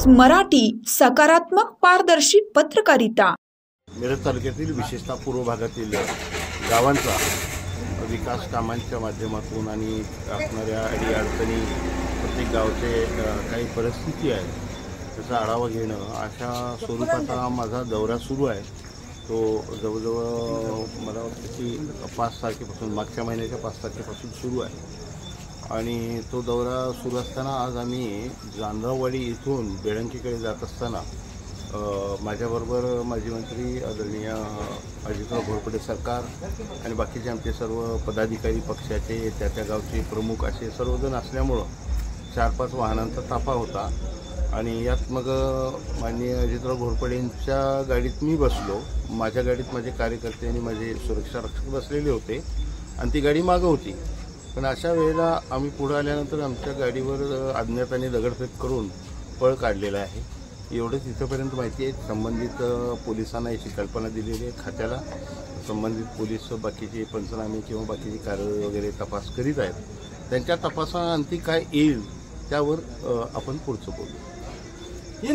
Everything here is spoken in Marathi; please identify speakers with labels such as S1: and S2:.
S1: मराठी, सकारात्मक पारदर्शी पत्रकारिता।
S2: मिरज तालुक्यातील विशेषतः पूर्व भागातील गावांचा विकास कामांच्या माध्यमातून आणि असणाऱ्या अडीअडचणी, प्रत्येक गावचे काही परिस्थिती आहे त्याचा आढावा घेणं अशा स्वरूपाचा माझा दौरा सुरू आहे। तो जवळजवळ मला वाटतं की 5 तारखेपासून, मागच्या महिन्याच्या 5 तारखेपासून सुरू आहे आणि तो दौरा सुरू असताना आज आम्ही जांधळवाडी इथून बेळंकीकडे जात असताना माझ्याबरोबर माजी मंत्री आदरणीय अजितराव घोरपडे सरकार आणि बाकीचे आमचे सर्व पदाधिकारी, पक्षाचे, त्या गावचे प्रमुख असे सर्वजण असल्यामुळं 4-5 वाहनांचा ताफा होता आणि यात मग माननीय अजितराव घोरपडेंच्या गाडीत मी बसलो। माझ्या गाडीत माझे कार्यकर्ते आणि माझे सुरक्षा रक्षक बसलेले होते आणि ती गाडी मागं होती। पण अशा वेळेला आम्ही पुढे आल्यानंतर आमच्या गाडीवर अज्ञाताने दगडफेक करून पळ काढलेला आहे। एवढंच इथंपर्यंत माहिती आहे। संबंधित पोलिसांना याची कल्पना दिलेली आहे, खात्याला संबंधित पोलीस बाकीचे पंचनामे किंवा बाकीचे कार्य वगैरे तपास करीत आहेत। त्यांच्या तपासाअंती काय येईल त्यावर आपण पुढचं बोलू।